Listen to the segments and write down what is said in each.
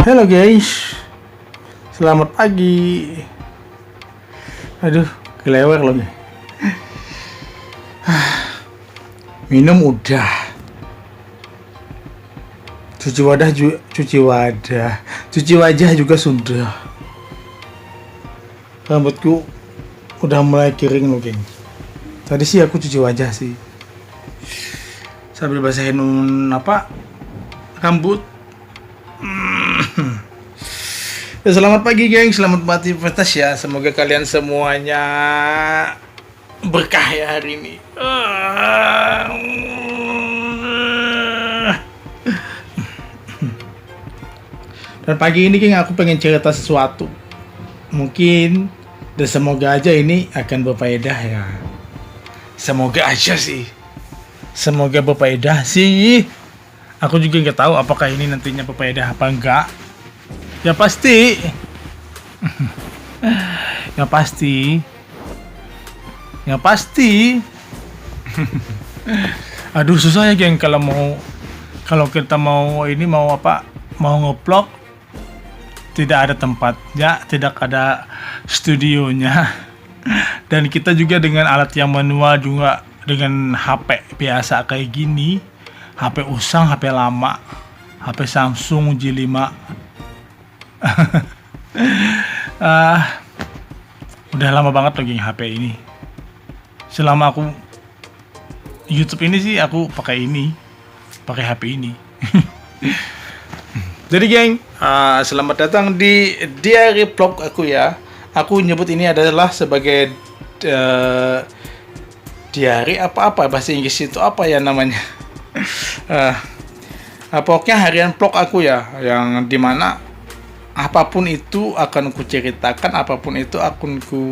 Halo guys, selamat pagi. Aduh, kelewek loh nih. Minum udah, cuci wajah juga sudah. Rambutku udah mulai kering loh geng. Tadi sih aku cuci wajah sih, sambil basahin rambut. Ya, selamat pagi geng, selamat beraktivitas ya. Semoga kalian semuanya berkah ya hari ini. Dan pagi ini geng aku pengen cerita sesuatu. Mungkin dan semoga aja ini akan berfaedah ya. Semoga aja sih. Semoga berfaedah sih. Aku juga nggak tahu apakah ini nantinya berfaedah apa enggak. Ya pasti. Ya pasti. Ya pasti. Aduh susah ya geng kalau kita mau ngeplok, tidak ada tempatnya, tidak ada studionya. Dan kita juga dengan alat yang manual juga, dengan HP biasa kayak gini, HP usang, HP lama, HP Samsung J5. Udah lama banget lagi HP ini. Selama aku YouTube ini sih aku pakai HP ini. Jadi geng, selamat datang di diary vlog aku ya. Aku nyebut ini adalah sebagai diary apa bahasa Inggris itu apa ya namanya. Pokoknya harian vlog aku ya, yang dimana apapun itu akan ku ceritakan, apapun itu akan ku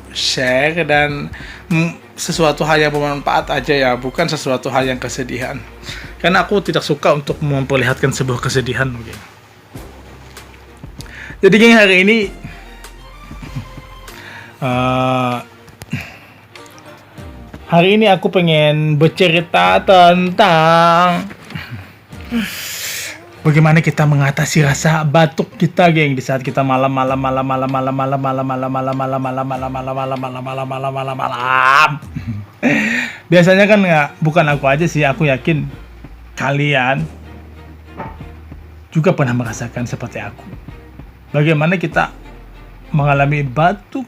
share, dan sesuatu hal yang bermanfaat aja ya, bukan sesuatu hal yang kesedihan. Karena aku tidak suka untuk memperlihatkan sebuah kesedihan. Okay. Jadi geng, hari ini aku pengen bercerita tentang bagaimana kita mengatasi rasa batuk kita, geng, di saat kita malam. Biasanya kan bukan aku aja sih, aku yakin kalian juga pernah merasakan seperti aku. Bagaimana kita mengalami batuk.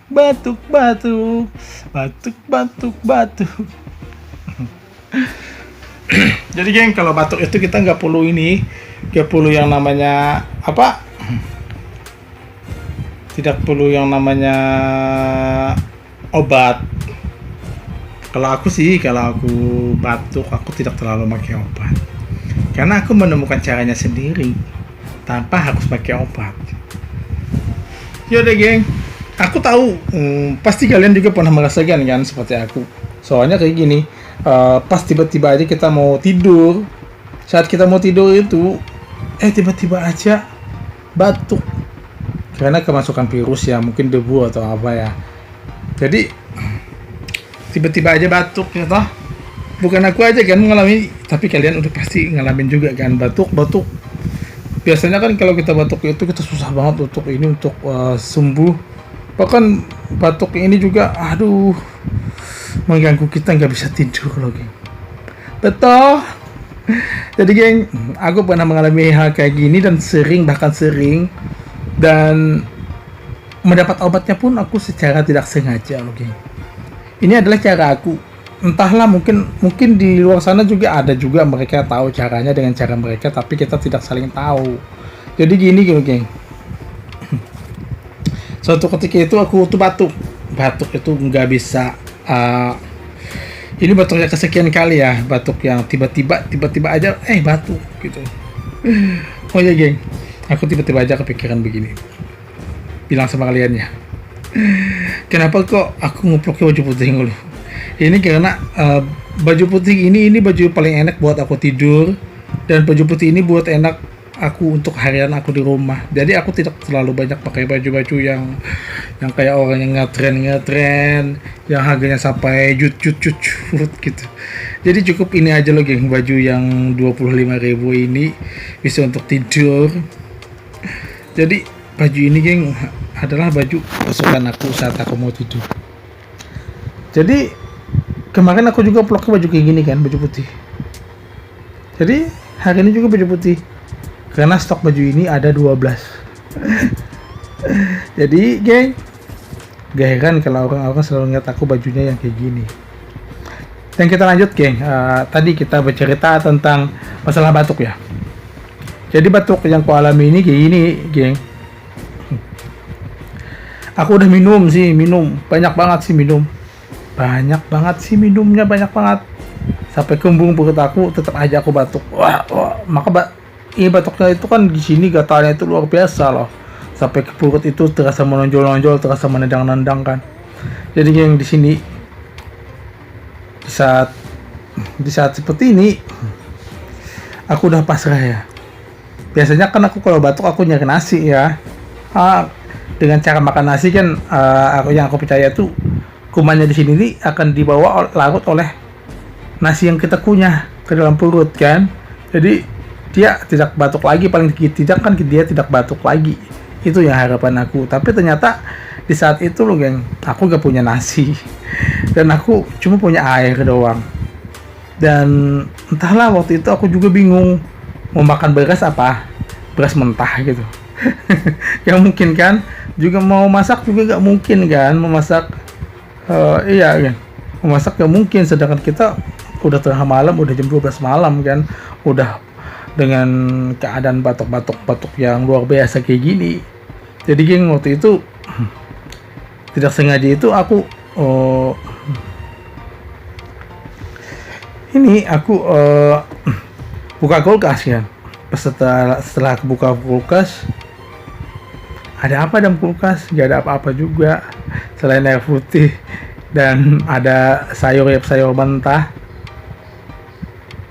Jadi geng, kalau batuk itu kita nggak perlu yang namanya tidak perlu yang namanya obat. Kalau aku batuk, aku tidak terlalu pakai obat, karena aku menemukan caranya sendiri tanpa harus pakai obat. Yaudah geng, aku tahu pasti kalian juga pernah merasakan kan seperti aku. Soalnya kayak gini, pas tiba-tiba aja kita mau tidur, saat kita mau tidur itu tiba-tiba aja batuk, karena kemasukan virus ya, mungkin debu atau apa ya. Jadi tiba-tiba aja batuk ya toh. Bukan aku aja kan mengalami, tapi kalian udah pasti ngalamin juga kan batuk. Biasanya kan kalau kita batuk itu kita susah banget untuk sembuh. Bahkan batuk ini juga mengganggu kita, nggak bisa tidur loh geng. Betul. Jadi geng, aku pernah mengalami hal kayak gini dan bahkan sering, dan mendapat obatnya pun aku secara tidak sengaja loh geng. Ini adalah cara aku. Entahlah, mungkin di luar sana juga ada juga mereka tahu caranya dengan cara mereka, tapi kita tidak saling tahu. Jadi gini geng. Suatu ketika itu aku tuh batuk itu nggak bisa. Ini batuknya kesekian kali ya, batuk yang tiba-tiba aja batuk gitu. Oh ya geng, aku tiba-tiba aja kepikiran begini, bilang sama kalian ya, kenapa kok aku ngeploknya baju putih dulu. Ini karena baju putih ini baju paling enak buat aku tidur, dan baju putih ini buat enak aku untuk harian aku di rumah. Jadi aku tidak terlalu banyak pakai baju-baju yang kayak orang yang ngetren yang harganya sampai jut gitu. Jadi cukup ini aja loh geng, baju yang 25.000 ini bisa untuk tidur. Jadi baju ini geng adalah baju kesukaan aku saat aku mau tidur. Jadi kemarin aku juga pakai baju kayak gini kan, baju putih. Jadi hari ini juga baju putih. Karena stok baju ini ada 12. Jadi geng, gak heran kalau orang-orang selalu ngeliat aku bajunya yang kayak gini. Dan kita lanjut geng. Tadi kita bercerita tentang masalah batuk ya. Jadi batuk yang ku alami ini kayak gini geng. Aku udah minum banyak banget sih minumnya, banyak banget sampai kembung perut aku, tetap aja aku batuk. Maka ini batuknya itu kan di sini gatalnya itu luar biasa loh, sampai ke perut itu terasa menonjol-nonjol, terasa menendang-nendang kan. Jadi yang di sini di saat seperti ini aku udah pasrah ya. Biasanya kan aku kalau batuk aku nyari nasi ya. Dengan cara makan nasi kan, aku percaya tuh kumannya di sini nih akan dibawa larut oleh nasi yang kita kunyah ke dalam perut kan. Jadi dia tidak batuk lagi, paling tidak kan dia tidak batuk lagi. Itu yang harapan aku. Tapi ternyata di saat itu loh geng, aku gak punya nasi dan aku cuma punya air doang. Dan entahlah waktu itu aku juga bingung mau makan beras mentah gitu. Yang mungkin kan juga mau masak juga gak mungkin kan, memasak iya kan, memasak gak mungkin, sedangkan kita udah tengah malam, udah jam 12 malam kan, udah dengan keadaan batuk yang luar biasa kayak gini. Jadi geng, waktu itu tidak sengaja itu aku buka kulkas ya. Setelah aku buka kulkas, ada apa dalam kulkas? Gak ada apa-apa juga selain air putih dan ada sayur mentah.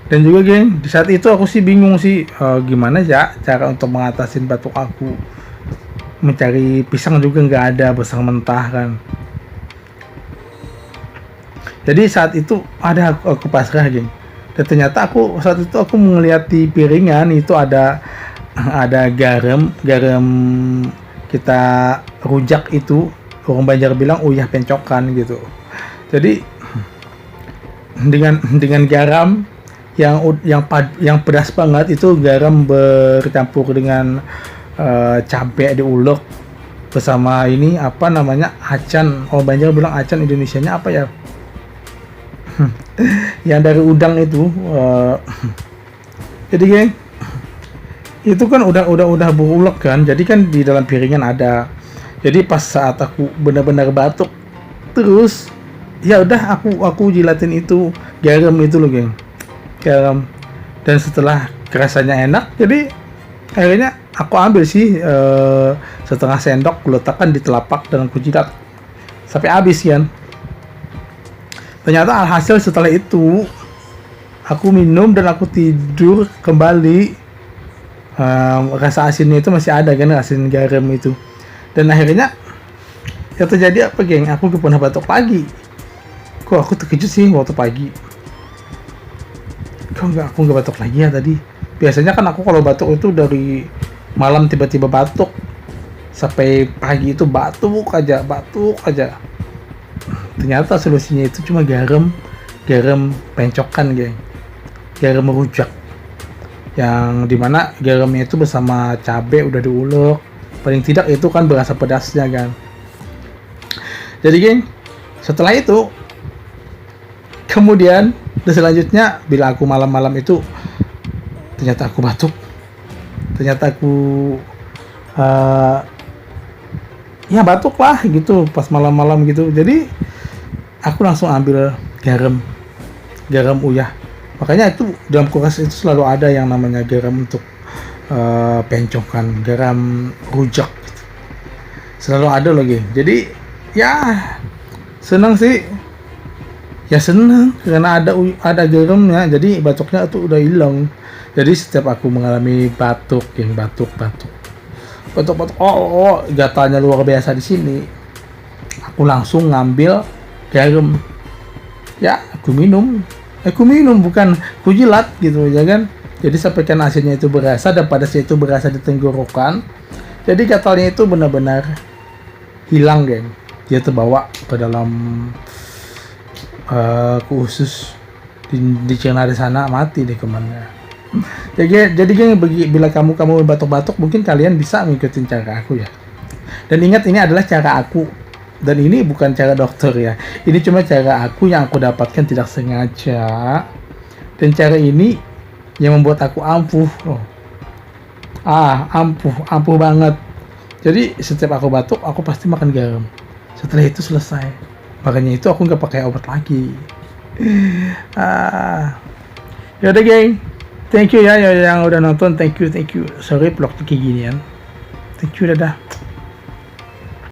Dan juga geng, di saat itu aku sih bingung sih, gimana ya cara untuk mengatasin batuk aku. Mencari pisang juga nggak ada, pisang mentah kan. Jadi saat itu aku pasrah geng. Dan ternyata saat itu aku melihat di piringan itu ada garam kita rujak itu, orang Banjar bilang uyah pencokan gitu. Jadi dengan garam yang pedas banget, itu garam bercampur dengan cabai diulek bersama ini apa namanya, acan. Orang Banjar bilang acan, Indonesianya apa ya? Yang dari udang itu. Jadi geng, itu kan udah berulek kan, jadi kan di dalam piringan ada. Jadi pas saat aku benar-benar batuk terus, ya udah aku jilatin itu garam itu loh geng, garam. Dan setelah rasanya enak, jadi akhirnya aku ambil sih setengah sendok, letakkan di telapak dan aku jilat sampai habis kan. Ternyata alhasil setelah itu aku minum dan aku tidur kembali. Rasa asinnya itu masih ada kan, asin garam itu. Dan akhirnya yang terjadi apa geng, aku gak pernah batuk lagi. Kok aku terkejut sih waktu pagi, aku gak batuk lagi ya tadi. Biasanya kan aku kalau batuk itu dari malam tiba-tiba batuk, sampai pagi itu batuk aja. Ternyata solusinya itu cuma garam pencokan geng, garam rujak, yang dimana garamnya itu bersama cabai udah diulek, paling tidak itu kan berasa pedasnya kan. Jadi geng, setelah itu kemudian dan selanjutnya bila aku malam-malam itu ternyata aku batuk, ternyata aku ya batuk lah gitu pas malam-malam gitu. Jadi aku langsung ambil garam uyah. Makanya itu dalam kulkas itu selalu ada yang namanya garam untuk pencokan, garam rujak gitu. Selalu ada lagi. Jadi ya senang sih, ya senang karena ada garamnya, jadi batuknya itu udah hilang. Jadi setiap aku mengalami batuk, gatalnya luar biasa di sini, aku langsung ngambil garam, ya aku minum bukan aku jilat gitu ya kan. Jadi sampaikan asinnya itu berasa dan pedasnya itu berasa di tenggorokan. Jadi gatalnya itu benar-benar hilang, geng. Dia terbawa ke dalam ke usus, dicerna di sana, mati deh kemana. Jadi geng, bila kamu batuk-batuk, mungkin kalian bisa ngikutin cara aku ya. Dan ingat, ini adalah cara aku, dan ini bukan cara dokter ya. Ini cuma cara aku yang aku dapatkan tidak sengaja, dan cara ini yang membuat aku ampuh. Ampuh banget. Jadi setiap aku batuk, aku pasti makan garam. Setelah itu selesai. Makanya itu aku nggak pakai obat lagi. Yaudah geng, thank you ya yang udah nonton. Thank you. Sorry vlog kayak ginian. Thank you, dadah.